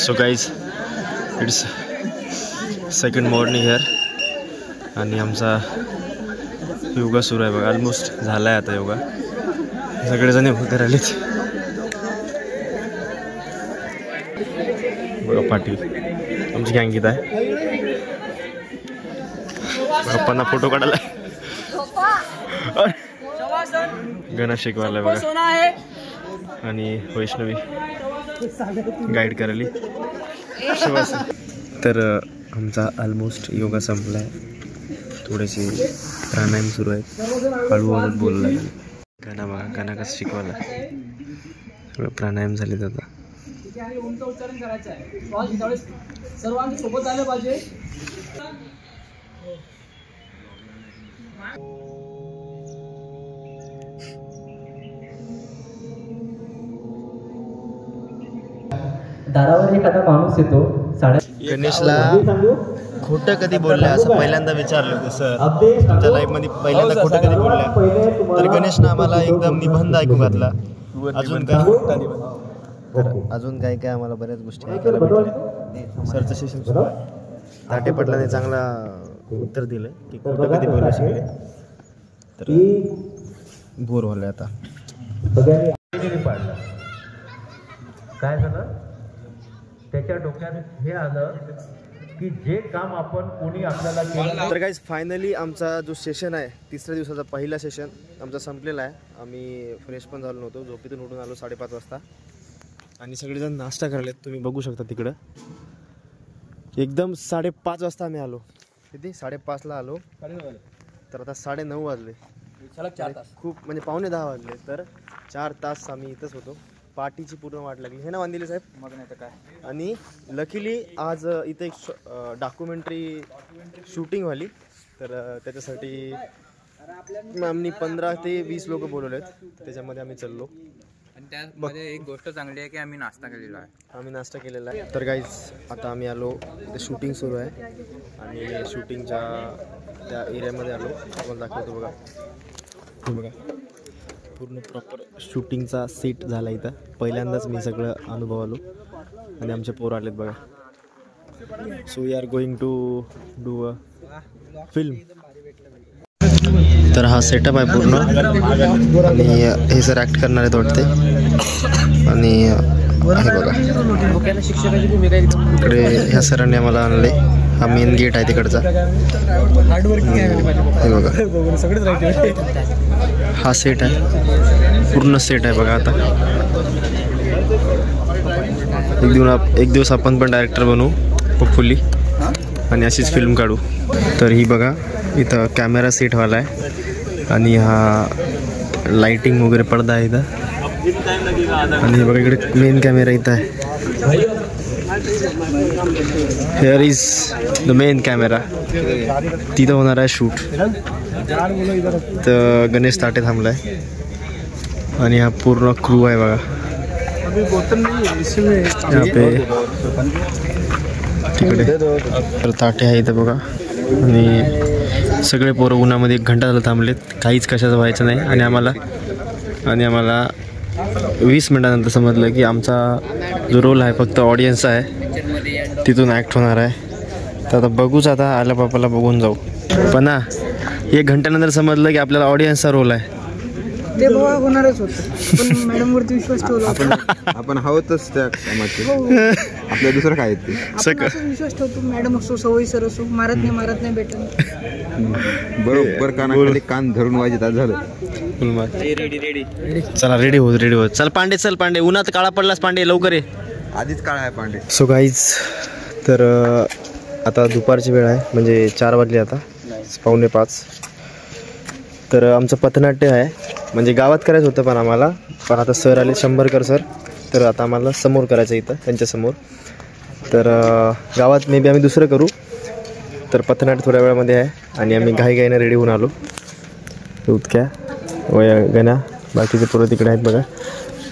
So guys it's second morning here आणि आमचा योगा सुरू आहे बघा. ऑलमोस्ट झाला आहे आता योगा. सगळेजण योगा करायलेत बघा. पाटील आमची गँग इथं आहे. पप्पांना फोटो काढायला गणेश शिकवायला बघा. आणि वैष्णवी गाईड करायली. तर आमचा ऑलमोस्ट योगा संपला आहे. थोडेसे प्राणायाम सुरू आहेत. हळूहळू बोलला गाणं बघा. गाणं कसं शिकवायला. थोडं प्राणायाम झाले आता. उच्चारण करायचं आहे. सर्वांनी सोबत आलं पाहिजे. दारावर एखादा माणूस येतो. गणेशला खोटं कधी बोललं असं पहिल्यांदा विचारलं होतं. सर तुमच्या लाईफमध्ये पहिल्यांदा खोटं कधी बोलल्या. तर गणेशनं आम्हाला एकदम निबंध ऐकू घातला. अजून काय काय आम्हाला बऱ्याच गोष्टी ऐकायला भेटल्या. सरचं सेशन सुरू आहे. ताटे पटलाने चांगला उत्तर दिलं की खोटं कधी बोललं शिकले. तर बोर व्हायला आता. काय झालं त्याच्या डोक्यात हे आलं की जे काम आपण कोणी आपल्याला केलं. तर गाईज फायनली आमचा जो सेशन आहे, तिसऱ्या दिवसाचा पहिला सेशन आमचा संपलेला आहे. आम्ही फ्रेश पण झालो नव्हतो. झोपेतून उठून आलो 5:30 वाजता. आणि सगळेजण नाश्ता करायलेत. तुम्ही बघू शकता तिकडं. एकदम 5:30 वाजता आम्ही आलो. किती 5:30ला आलो. तर आता 9:30 वाजले. 4 तास. खूप म्हणजे 9:45 वाजले. तर 4 तास आम्ही इथंच होतो. पार्टीची पूर्ण वाट लागली. हे ना वांदिले साहेब. मग नाही तर काय. आणि लकीली आज इथे एक डॉक्युमेंटरी शूटिंग व्हाली. तर त्याच्यासाठी आम्ही 15 ते 20 लोक बोलवलेत. त्याच्यामध्ये आम्ही चाललो. आणि त्यामध्ये एक गोष्ट चांगली आहे की आम्ही नाश्ता केलेला आहे. आम्ही नाश्ता केलेला आहे. तर गाईज आता आम्ही आलो. ते शूटिंग सुरू आहे आणि शूटिंगच्या त्या एरियामध्ये आलो. तुम्हाला दाखवतो बघा. हे बघा पूर्ण प्रॉपर शूटिंगचा सेट झाला इथं. पहिल्यांदाच मी सगळं अनुभव आलो. आणि आमचे पोरं आलेत बघा. So we are going to do a film. तर हा सेटअप आहे पूर्ण. आणि हे सर ॲक्ट करणार आहेत वाटते. आणि हे बघा इकडे ह्या सरांनी आम्हाला आणले. हा मेन गेट आहे तिकडचा. हे बघा हा सेट आहे. पूर्ण सेट आहे बघा. आता एक दिवस आपण पण डायरेक्टर बनवू होपफुली. आणि अशीच फिल्म काढू. तर ही बघा इथं कॅमेरा सेटवाला आहे. आणि हा लाइटिंग वगैरे पडदा आहे इथं. आणि हे बघा इकडे मेन कॅमेरा इथं आहे. Hair is the main camera. तिथं होणार आहे शूट. तर गणेश ताटे थांबलाय. आणि हा पूर्ण क्रू आहे बघा. तिकडे तर ताटे आहे इथं बघा. आणि सगळे पोरं उन्हामध्ये 1 घंटा झालं थांबलेत. काहीच कशाचं व्हायचं नाही. आणि आम्हाला 20 मिनिटानंतर समजलं की आमचा जो रोल आहे फक्त ऑडियन्स आहे. तिथून ॲक्ट होणार आहे. तर आता बघूच. आता आल्या बापाला बघून जाऊ. पण 1 घंट्यानंतर समजलं की आपल्याला ऑडियन्सचा रोल आहे. ते बघा होणारच होतं. पण मॅडमवरती विश्वास ठेवला. आपण हवतच त्या कामाची. आपल्या दुसरं काय ते विश्वास ठेवतो. मॅडम असो सवयी सर असो मारत नाही भेटत. बरोबर कानाखाली कान धरून वाजत झालं. चला रेडी हो. चल पांडे उन्हात काळा पडलास पांडे. लवकर ये. आधीच काळा आहे पांडे. सो गाईज तर आता दुपारची वेळ आहे. म्हणजे 4 वाजले आता. 4:45. तर आमचं पथनाट्य आहे. म्हणजे गावात करायचं होतं पण आता सर आले 100कर सर. तर आता आम्हाला समोर करायचं इथं त्यांच्यासमोर. तर गावात मे बी आम्ही दुसरं करू. तर पथनाट्य थोड्या वेळामध्ये आहे. आणि आम्ही घाईघाईनं रेडी होऊन आलो. उतक्या गण्या बाकीचे पोरं तिकडे आहेत बघा.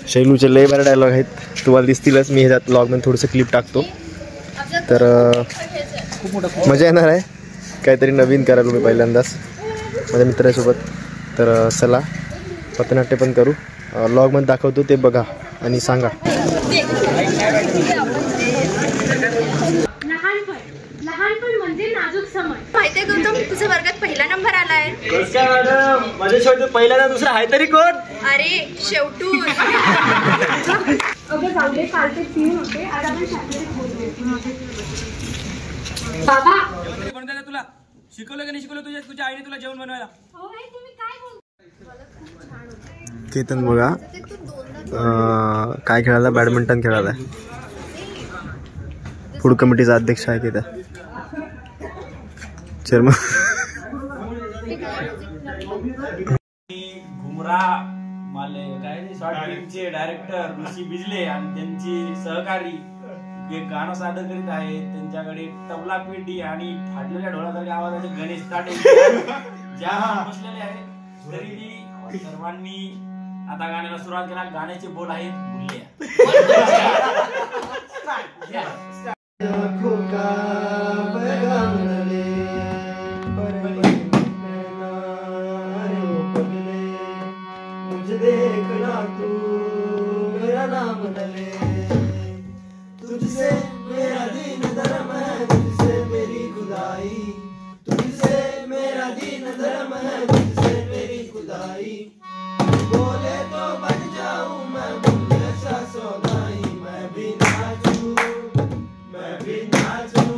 शैलूचे लय बरे डायलॉग आहेत. तुम्हाला दिसतीलच. मी ह्याच्यात ब्लॉगमध्ये थोडंसं क्लिप टाकतो. तर मजा येणार आहे. काहीतरी नवीन करायला मी पहिल्यांदाच माझ्या मित्रासोबत. तर चला पथनाट्य पण करू. व्लॉगमध्ये दाखवतो ते बघा आणि सांगा. तुमचा वर्गात पहिला नंबर आलाय. काय मॅडम माझ्या शेवटी पहिला ना दुसरा आहे तरी कोण? अरे शेवटून. ओके जाऊ दे, काल ते 3 होते, आज आपण शाळेत बोलूया. बाबा बनवता तुला शिकवलं की नाही शिकवलं तुझ्या आईने तुला जेवण बनवायला? हो भाई तुम्ही काय बोलता? केतन बघा काय खेळायला, बॅडमिंटन खेळायला. फूड कमिटीचा अध्यक्ष आहे की त्या चेअरमन. घुमरा माले काय शॉर्ट फिल्मचे डायरेक्टर ऋषी बिजले आणि त्यांची सहकारी एक गाणं सादर करीत आहेत. त्यांच्याकडे तबला पेटी आणि फाटलेल्या ढोलासारख्या आवाजाचे गणेश ताटे ज्या बसलेले आहेत. तरी सर्वांनी आता गाण्याला सुरुवात केला. गाण्याचे बोल आहेत देखना तू मेरा नाम डले, तुझसे मेरा दीन धर्म है, तुझसे मेरी खुदाई, तुझसे मेरा दीन धर्म है, तुझसे मेरी खुदाई. बोले तो बन जाऊं मैं बोले सा सौदाई, मैं भी नाचूं मैं भी नाचूं.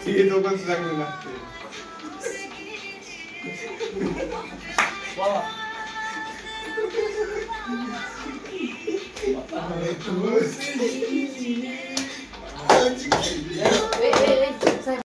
हे दोघांचं चांगलं लागते.